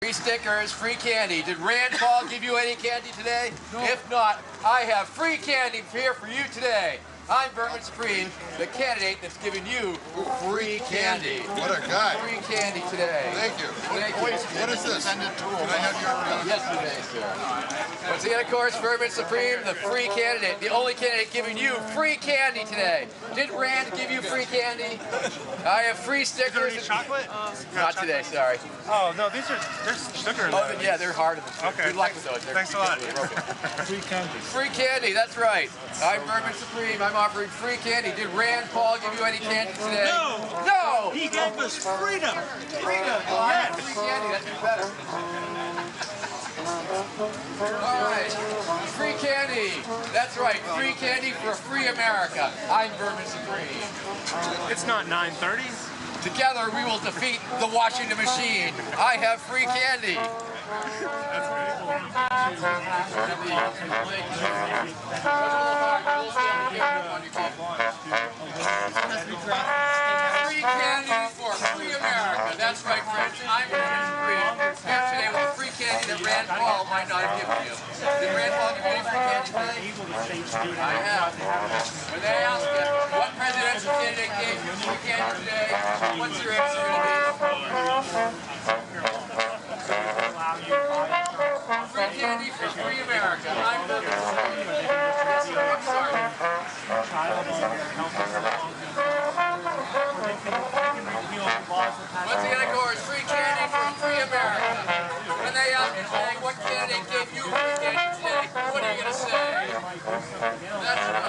Free stickers, free candy. Did Rand Paul give you any candy today? No. If not, I have free candy here for you today. I'm Vermin Supreme, the candidate that's giving you free candy. What a guy. Free candy today. Thank you. Thank you. What is this? Can I have your... Yesterday, sir. Once again, of course, Vermin Supreme, the free candidate, the only candidate giving you free candy today. Did Rand give you free candy? I have free stickers. Is there any chocolate? Not today, sorry. Oh, no, there's sugar in there. Yeah, they're harder than sugar. Okay. Good luck with those. Thanks a lot. Free candy. Free candy, that's right. I'm Vermin Supreme. I'm offering free candy. Did Rand Paul give you any candy today? No! No! He gave us freedom! Freedom! Well, I have free candy, that's even better. Alright, free candy. That's right, free candy for a free America. I'm Vermin Supreme. It's not 9:30. Together we will defeat the Washington machine. I have free candy. That's great. Free candy for free America. That's right, friends. I'm Vermin Supreme. Here today with free candy that Rand Paul might not have given you. Did Rand Paul give you any free candy today? I have. When they ask you, what presidential candidate gave you free candy today, what's your answer going to be? Free candy for free America. I'm Vermin Supreme. Yes, sir. I'm sorry. Once again, of course, free candy for free America. When they ask you today, what candidate gave you free candy today, what are you going to say? That's right.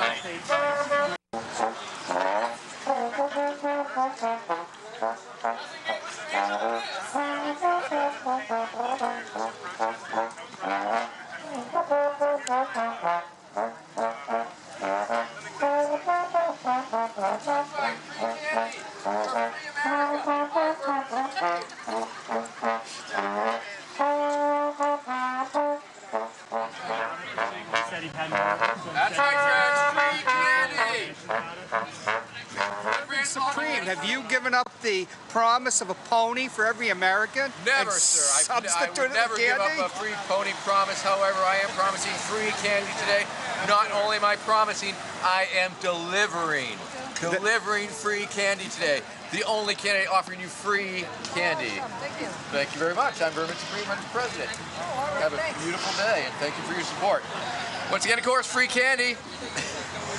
That's right, friends. Free candy. Supreme, have you given up the promise of a pony for every American? Never, sir. I would never give up a free pony promise. However, I am promising free candy today. Not only am I promising, I am delivering free candy today. The only candidate offering you free candy. Thank you. Thank you very much. I'm Vermin Supreme. I'm the president. Have a beautiful day, and thank you for your support. Once again, of course, free candy.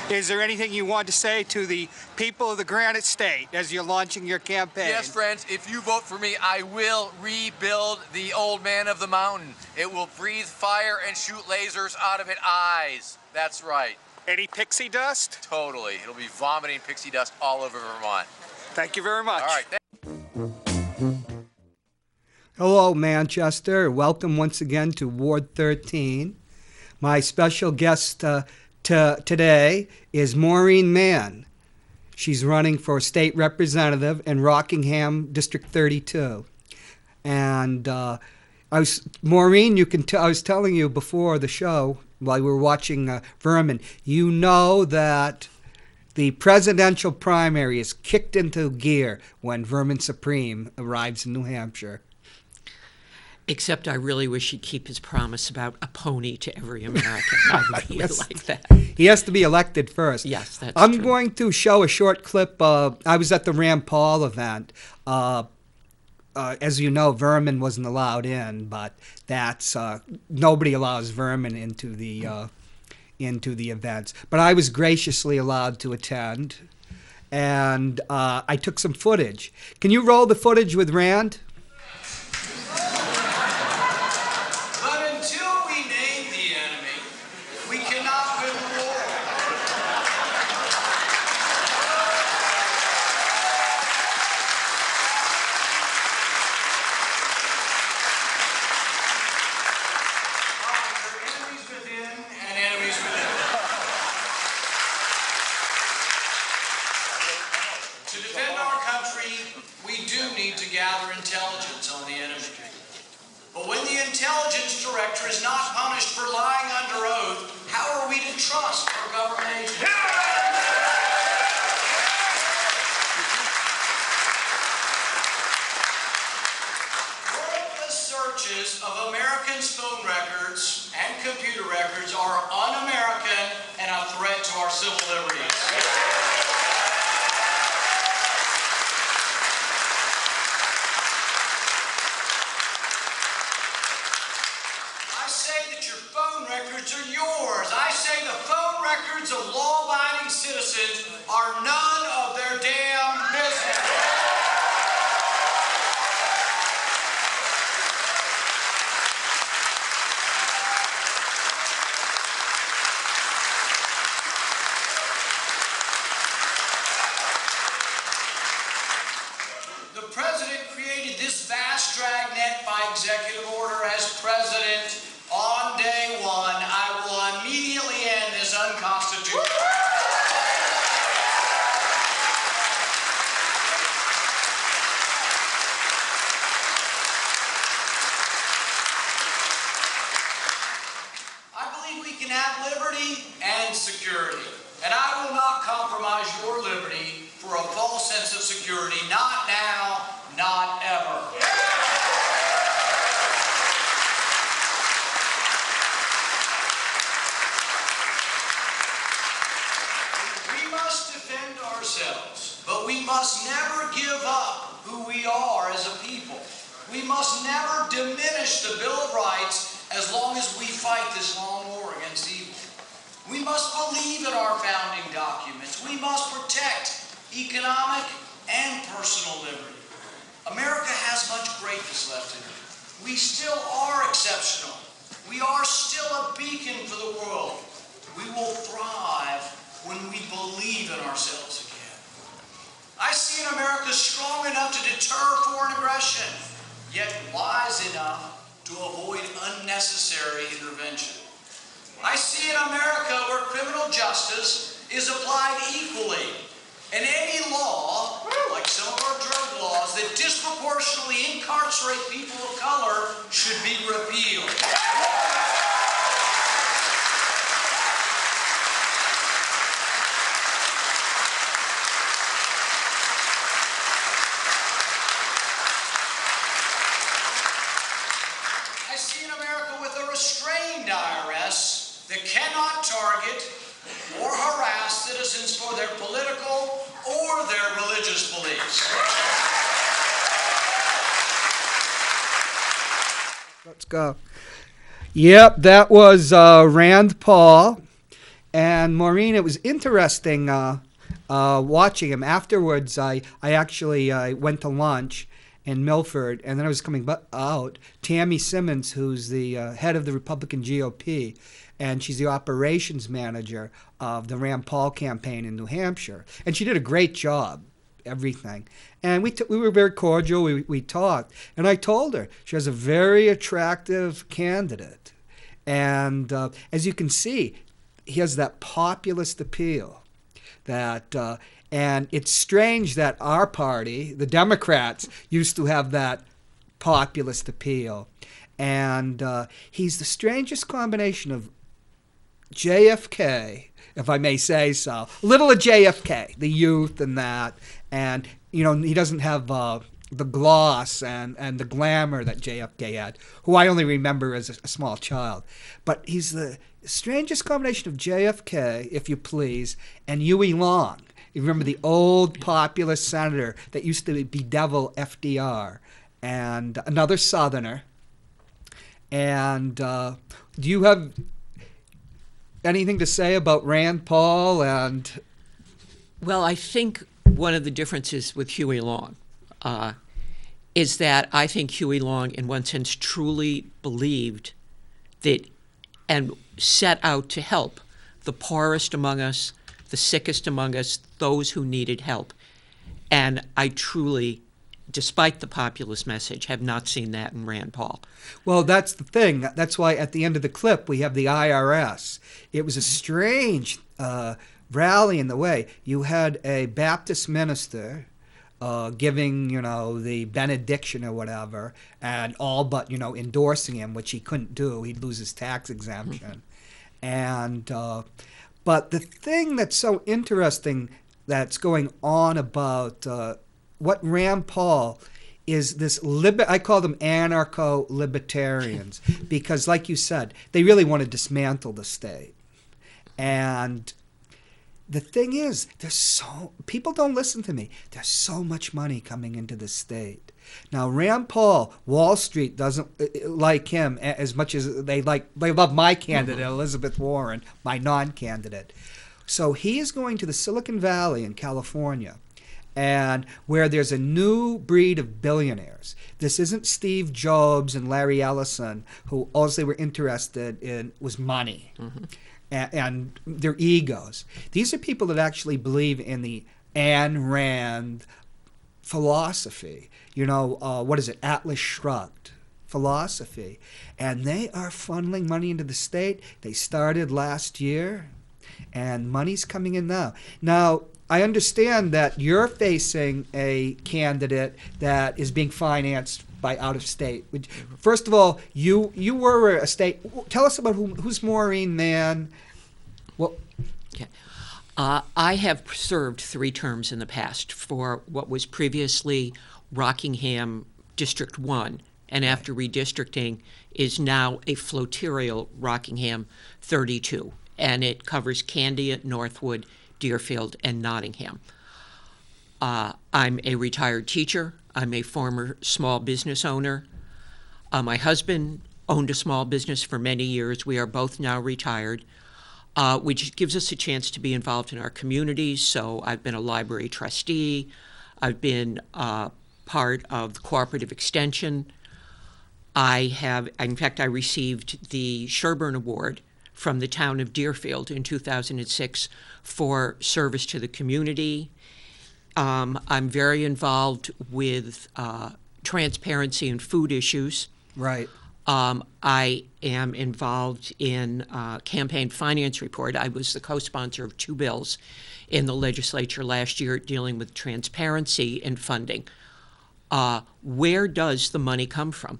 Is there anything you want to say to the people of the Granite State as you're launching your campaign? Yes, friends, if you vote for me, I will rebuild the old man of the mountain. It will breathe fire and shoot lasers out of its eyes. That's right. Any pixie dust? Totally. It'll be vomiting pixie dust all over Vermont. Thank you very much. All right. Hello, Manchester. Welcome once again to Ward 13. My special guest today is Maureen Mann. She's running for state representative in Rockingham District 32. And Maureen, I was telling you before the show, while we were watching Vermin, you know that the presidential primary is kicked into gear when Vermin Supreme arrives in New Hampshire. Except I really wish he'd keep his promise about a pony to every American. I really Yes. like that. He has to be elected first. Yes, that's I'm true. going to show a short clip. I was at the Rand Paul event. As you know, Vermin wasn't allowed in, but that's nobody allows Vermin into the events. But I was graciously allowed to attend, and I took some footage. Can you roll the footage with Rand? But until we name the enemy, we cannot win the war. There are enemies within and enemies without. To defend our country, we do need to gather intelligence on the enemy. But when the intelligence director is not punished for lying under oath, how are we to trust our government agencies? Warrantless searches searches of Americans' phone records and computer records are un-American and a threat to our civil liberties. I say that your phone records are yours. I say the phone records of law-abiding citizens are none of their damn business. The president created this vast dragnet by executive order as president. On day one, I will immediately end this unconstitutional. I believe we can have liberty and security, and I will not compromise your liberty for a false sense of security. Not now, not ever. We must defend ourselves, but we must never give up who we are as a people. We must never diminish the Bill of Rights as long as we fight this long war against evil. We must believe in our founding documents. We must protect economic and personal liberty. America has much greatness left in it. We still are exceptional. We are still a beacon for the world. We will thrive when we believe in ourselves again. I see an America strong enough to deter foreign aggression, yet wise enough to avoid unnecessary intervention. I see an America where criminal justice is applied equally, and any law, like some of our drug laws, that disproportionately incarcerate people of color should be repealed. I see an America with a restrained IRS that cannot target or harass citizens for their political or their religious beliefs. Let's go. Yep, that was Rand Paul. And Maureen, it was interesting watching him. Afterwards, I actually went to lunch in Milford, and then I was coming out. Tammy Simmons, who's the head of the Republican GOP, and she's the operations manager of the Rand Paul campaign in New Hampshire. And she did a great job, everything. And we were very cordial. We talked. And I told her she has a very attractive candidate. And as you can see, he has that populist appeal. And it's strange that our party, the Democrats, used to have that populist appeal. And he's the strangest combination of JFK, if I may say so. A little of JFK, the youth and that. And, you know, he doesn't have the gloss and the glamour that JFK had, who I only remember as a small child. But he's the strangest combination of JFK, if you please, and Huey Long. You remember the old populist senator that used to bedevil FDR, and another Southerner. And do you have anything to say about Rand Paul? And Well, I think one of the differences with Huey Long is that I think Huey Long, in one sense, truly believed that and set out to help the poorest among us, the sickest among us, those who needed help. And I truly, despite the populist message, have not seen that in Rand Paul. well, that's the thing. That's why at the end of the clip we have the IRS. It was a strange rally in the way. You had a Baptist minister giving, the benediction or whatever, and all but, endorsing him, which he couldn't do. He'd lose his tax exemption. And but the thing that's so interesting that's going on about what Rand Paul is this I call them anarcho-libertarians because, like you said, they really want to dismantle the state. And the thing is, people don't listen to me. There's so much money coming into the state. Now, Rand Paul, Wall Street doesn't like him as much as they love my candidate, Elizabeth Warren, my non-candidate. So he is going to the Silicon Valley in California, and where there's a new breed of billionaires. This isn't Steve Jobs and Larry Ellison, who all they were interested in was money. And their egos. These are people that actually believe in the Ayn Rand philosophy. What is it? Atlas Shrugged philosophy. And they are funneling money into the state. They started last year, and money's coming in now. Now, I understand that you're facing a candidate that is being financed by out of state. First of all, you were a state. Tell us about who's Maureen Mann. Well, okay. I have served 3 terms in the past for what was previously Rockingham District 1, and after redistricting is now a floterial Rockingham 32, and it covers Candia, Northwood, Deerfield, and Nottingham. I'm a retired teacher. I'm a former small business owner. My husband owned a small business for many years. We are both now retired, which gives us a chance to be involved in our communities. So I've been a library trustee. I've been part of the cooperative extension. In fact, I received the Sherburne Award from the town of Deerfield in 2006 for service to the community. I'm very involved with transparency and food issues. Right. I am involved in campaign finance report. I was the co-sponsor of 2 bills in the legislature last year dealing with transparency and funding. Where does the money come from?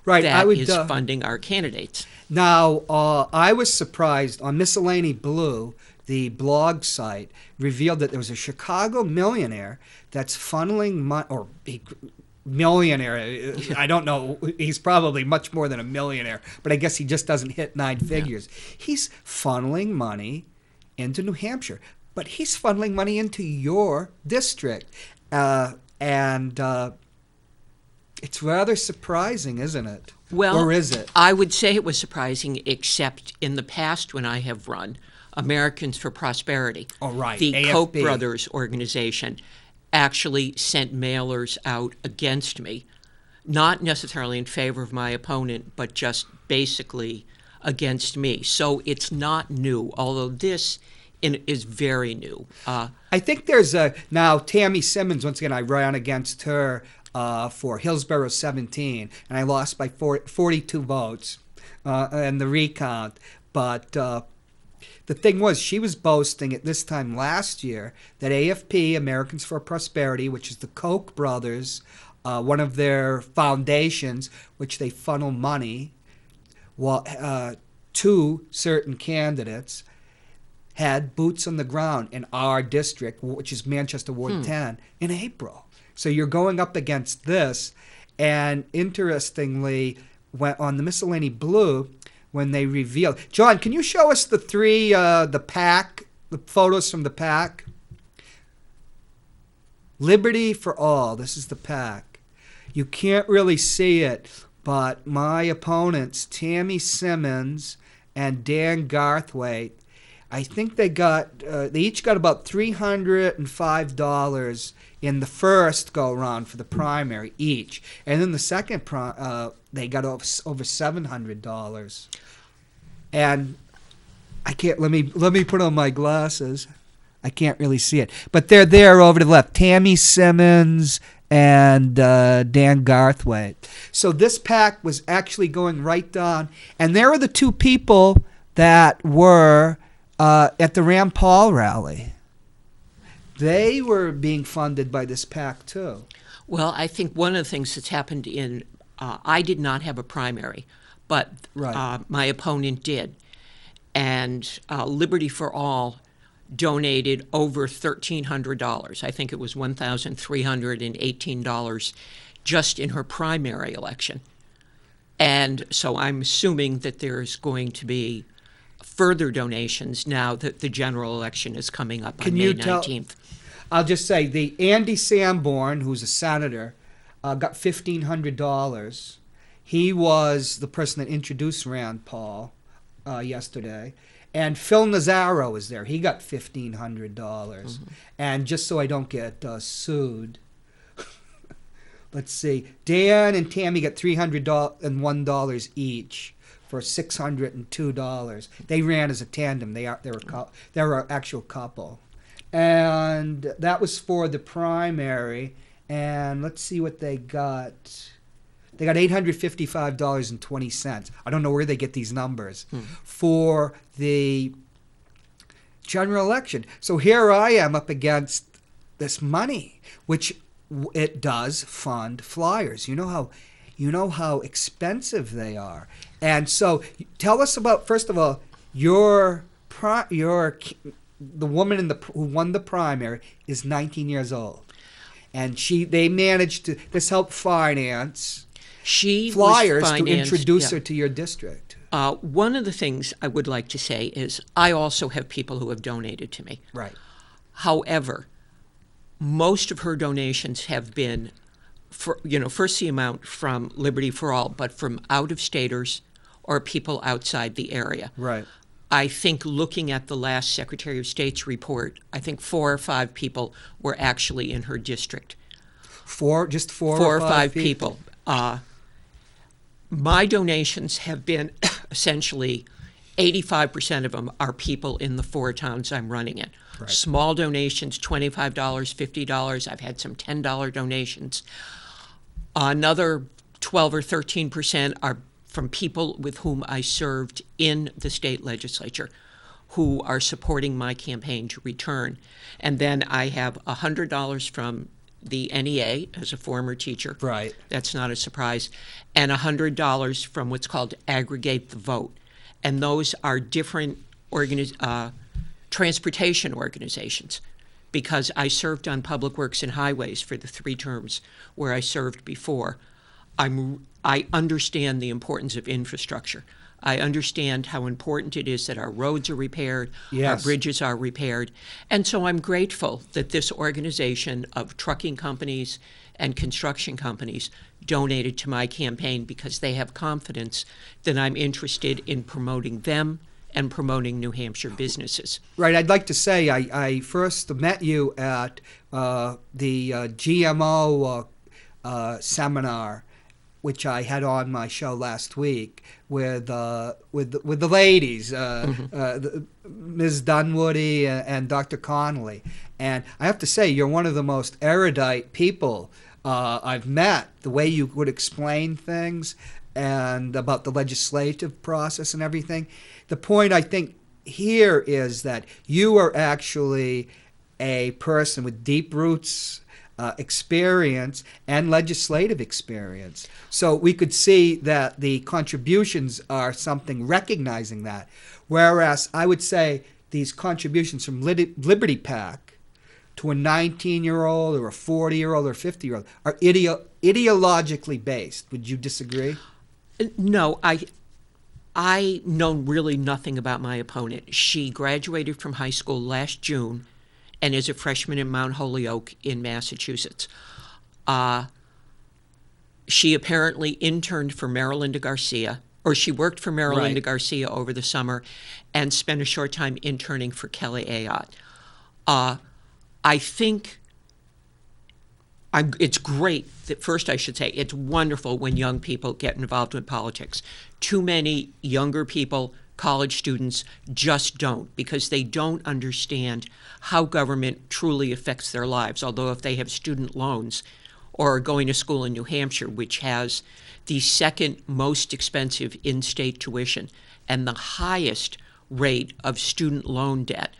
Right. That is funding our candidates. Now, I was surprised on Miscellany Blue. The blog site revealed that there was a Chicago millionaire that's funneling money, or millionaire. I don't know. He's probably much more than a millionaire, but I guess he just doesn't hit 9 figures. Yeah. He's funneling money into New Hampshire, but he's funneling money into your district. And it's rather surprising, isn't it? Well, or is it? I would say it was surprising, except in the past when I have run Americans for Prosperity. Oh, right. The AFP. Koch brothers organization actually sent mailers out against me, not necessarily in favor of my opponent, but just basically against me. So it's not new, although this is very new. I think there's now Tammy Simmons, once again, I ran against her for Hillsborough 17, and I lost by 42 votes in the recount. But the thing was, she was boasting at this time last year that AFP, Americans for Prosperity, which is the Koch brothers, one of their foundations, which they funnel money to certain candidates, had boots on the ground in our district, which is Manchester Ward 10, in April. So you're going up against this. And interestingly, on the Miscellany Blue, when they revealed... John, can you show us the PAC, the photos from the PAC? Liberty for All. This is the PAC. You can't really see it, but my opponents, Tammy Simmons and Dan Garthwaite, I think they each got about $305 in the first go-round for the primary each. And then the second, they got over $700. And I can't, let me put on my glasses. I can't really see it. But they're there over to the left. Tammy Simmons and Dan Garthwaite. So this PAC was actually going right down. And there are the 2 people that were at the Rand Paul rally. They were being funded by this PAC too. Well, I think one of the things that's happened I did not have a primary, but my opponent did. And Liberty for All donated over $1,300. I think it was $1,318 just in her primary election. And so I'm assuming that there's going to be further donations now that the general election is coming up on May 19th. I'll just say the Andy Sanborn, who's a senator, got $1,500. He was the person that introduced Rand Paul yesterday. And Phil Nazaro is there. He got $1,500. And just so I don't get sued, let's see. Dan and Tammy got $301 each for $602. They ran as a tandem. They're an actual couple. And that was for the primary. And let's see what they got. They got $855.20. I don't know where they get these numbers for the general election. So here I am up against this money, which it does fund flyers. You know how expensive they are. And so tell us about, first of all, the woman who won the primary is 19 years old. And they managed to, this helped finance flyers to introduce her to your district. One of the things I would like to say is I also have people who have donated to me. Right. However, most of her donations have been, first the amount from Liberty for All, but from out-of-staters or people outside the area. Right. I think looking at the last Secretary of State's report, I think 4 or 5 people were actually in her district. Four or five people. My donations have been essentially 85% of them are people in the 4 towns I'm running in. Right. Small donations, $25, $50. I've had some $10 donations. Another 12 or 13% are from people with whom I served in the state legislature who are supporting my campaign to return. And then I have $100 from the NEA as a former teacher. Right. That's not a surprise. And $100 from what's called Aggregate the Vote. And those are different transportation organizations, because I served on Public Works and Highways for the 3 terms where I served before. I understand the importance of infrastructure. I understand how important it is that our roads are repaired, our bridges are repaired. And so I'm grateful that this organization of trucking companies and construction companies donated to my campaign, because they have confidence that I'm interested in promoting them and promoting New Hampshire businesses. Right. I'd like to say I first met you at the GMO seminar, which I had on my show last week with the ladies, Ms. Dunwoody and Dr. Connolly. And I have to say, you're one of the most erudite people I've met. The way you would explain things and about the legislative process and everything. The point I think here is that you are actually a person with deep roots, experience, and legislative experience. So we could see that the contributions are something recognizing that. Whereas I would say these contributions from Liberty PAC to a 19-year-old or a 40-year-old or a 50-year-old are ideologically based. Would you disagree? No, I know really nothing about my opponent. She graduated from high school last June and is a freshman in Mount Holyoke in Massachusetts. She apparently interned for Marilinda Garcia, or she worked for Marilinda Garcia over the summer and spent a short time interning for Kelly Ayotte. I think it's great that, first I should say, it's wonderful when young people get involved in politics. Too many younger people, college students, just don't, because they don't understand how government truly affects their lives. Although if they have student loans or are going to school in New Hampshire, which has the second most expensive in-state tuition and the highest rate of student loan debt,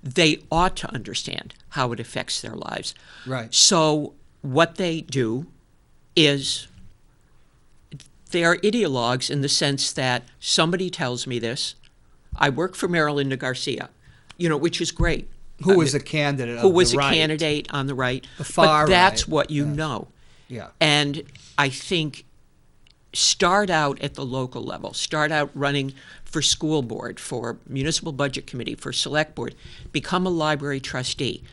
they ought to understand how it affects their lives. Right. So what they do is they are ideologues in the sense that somebody tells me this. I work for Marilinda Garcia, which is great. Who was a candidate Who was a candidate on the right. The far but that's right. what you know. Yeah. And I think start out at the local level. Start out running for school board, for municipal budget committee, for select board. Become a library trustee.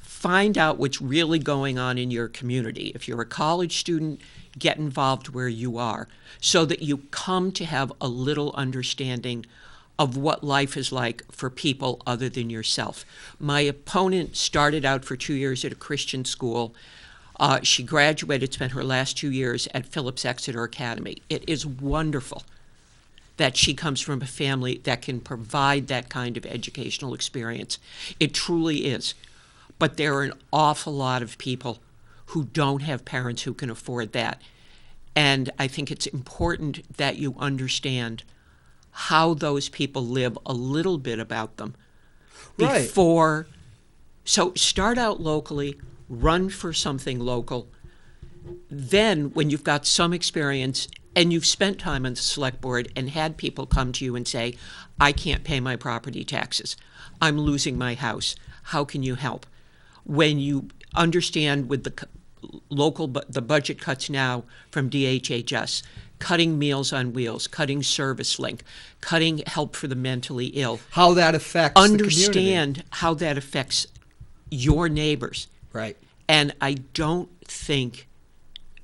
Find out what's really going on in your community. If you're a college student, get involved where you are so that you come to have a little understanding of what life is like for people other than yourself. My opponent started out for 2 years at a Christian school. She graduated, spent her last 2 years at Phillips Exeter Academy. It is wonderful that she comes from a family that can provide that kind of educational experience. It truly is. But there are an awful lot of people who don't have parents who can afford that. And I think it's important that you understand how those people live, a little bit about them before. So start out locally, run for something local. Then when you've got some experience and you've spent time on the select board and had people come to you and say, I can't pay my property taxes, I'm losing my house, how can you help? When you understand with the budget cuts now from DHHS, cutting Meals on Wheels, cutting Service Link, cutting help for the mentally ill. How that affects the community. Understand how that affects your neighbors. Right. And I don't think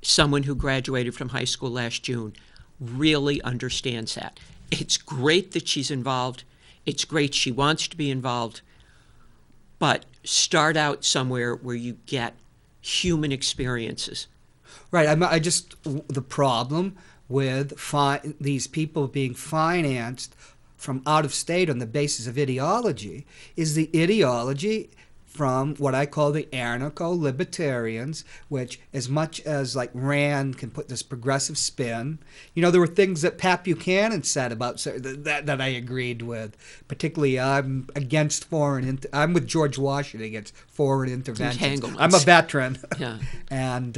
someone who graduated from high school last June really understands that. It's great that she's involved. It's great she wants to be involved. But start out somewhere where you get human experiences. Right. The problem with these people being financed from out of state on the basis of ideology is the ideology from what I call the anarcho-libertarians, which as much as like Rand can put this progressive spin, there were things that Pat Buchanan said about that I agreed with. Particularly, I'm against I'm with George Washington against foreign interventions. I'm a veteran. Yeah. And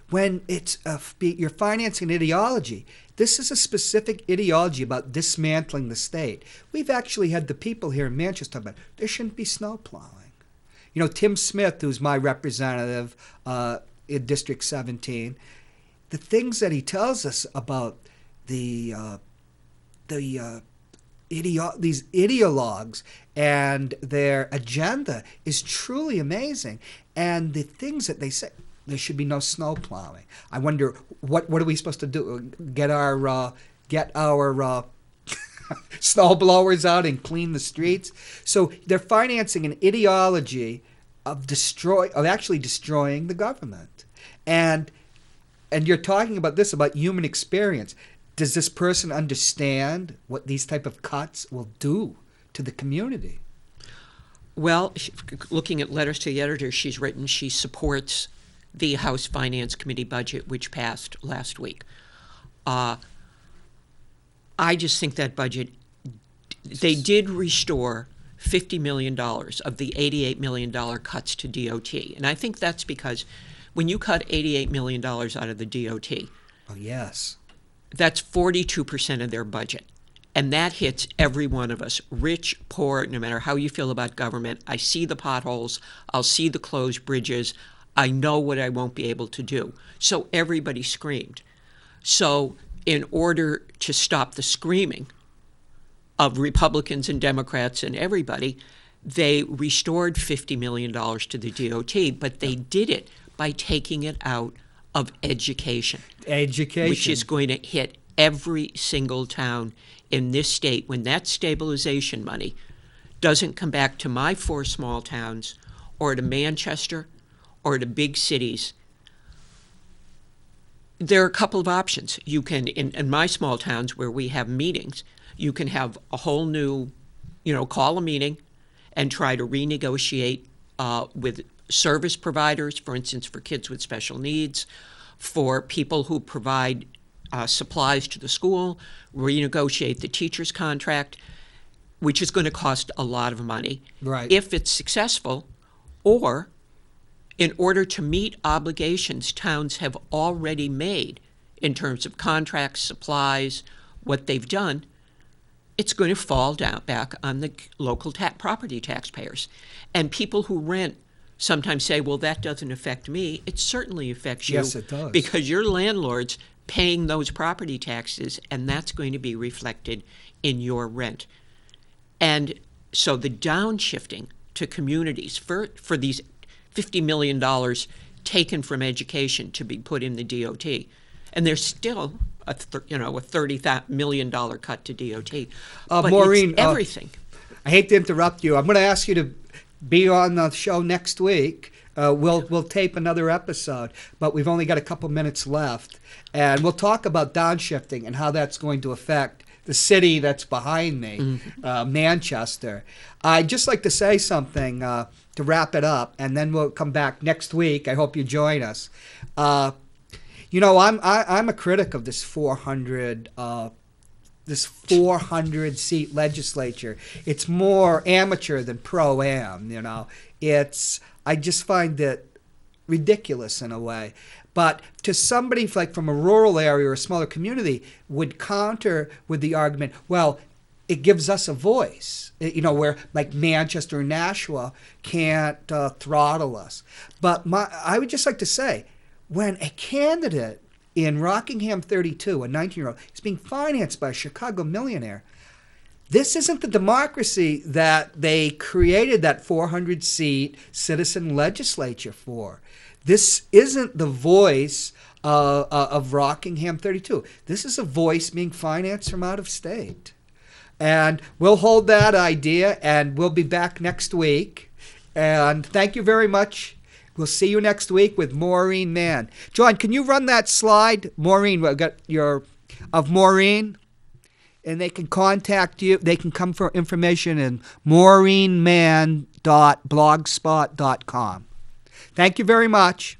when it's you're financing an ideology, this is a specific ideology about dismantling the state. We've actually had the people here in Manchester talk about there shouldn't be snow plowing. Tim Smith, who's my representative in District 17, the things that he tells us about these ideologues and their agenda is truly amazing. And the things that they say, there should be no snow plowing. I wonder what are we supposed to do? Get our snow blowers out and clean the streets. So they're financing an ideology of actually destroying the government. And you're talking about human experience. Does this person understand what these type of cuts will do to the community? Well, looking at letters to the editor, she's written she supports the House Finance Committee budget, which passed last week. I just think that budget, they did restore $50 million of the $88 million cuts to DOT. And I think that's because when you cut $88 million out of the DOT, oh, yes, that's 42% of their budget. And that hits every one of us, rich, poor, no matter how you feel about government. I see the potholes. I'll see the closed bridges. I know what I won't be able to do. So everybody screamed. So in order to stop the screaming of Republicans and Democrats and everybody, they restored $50 million to the DOT, but they did it by taking it out of education. Which is going to hit every single town in this state when that stabilization money doesn't come back to my 4 small towns or to Manchester or to big cities. There are a couple of options. You can, in my small towns where we have meetings, you can have a whole new, call a meeting and try to renegotiate with service providers, for instance, for kids with special needs, for people who provide supplies to the school, renegotiate the teacher's contract, which is going to cost a lot of money. Right. If it's successful, or in order to meet obligations towns have already made in terms of contracts, supplies, what they've done, it's going to fall down back on the local property taxpayers. And people who rent sometimes say, well, that doesn't affect me. It certainly affects you. Yes, it does. Because your landlord's paying those property taxes, and that's going to be reflected in your rent. And so the downshifting to communities for these $50 million taken from education to be put in the DOT, and there's still a $30 million cut to DOT. But Maureen, it's everything. I hate to interrupt you. I'm going to ask you to be on the show next week. We'll tape another episode, but we've only got a couple minutes left, and we'll talk about downshifting and how that's going to affect the city that's behind me, Manchester. I'd just like to say something to wrap it up, and then we'll come back next week. I hope you join us. I'm a critic of this 400 seat legislature. It's more amateur than pro-am, I just find it ridiculous in a way. But to somebody from a rural area or a smaller community would counter with the argument, well, it gives us a voice, where like Manchester and Nashua can't throttle us. But I would just like to say, when a candidate in Rockingham 32, a 19-year-old, is being financed by a Chicago millionaire, this isn't the democracy that they created that 400-seat citizen legislature for. This isn't the voice of Rockingham 32. This is a voice being financed from out of state. And we'll hold that idea, and we'll be back next week. And thank you very much. We'll see you next week with Maureen Mann. John, can you run that slide? Maureen, we've got of Maureen. And they can contact you. They can come for information in maureenmann.blogspot.com. Thank you very much.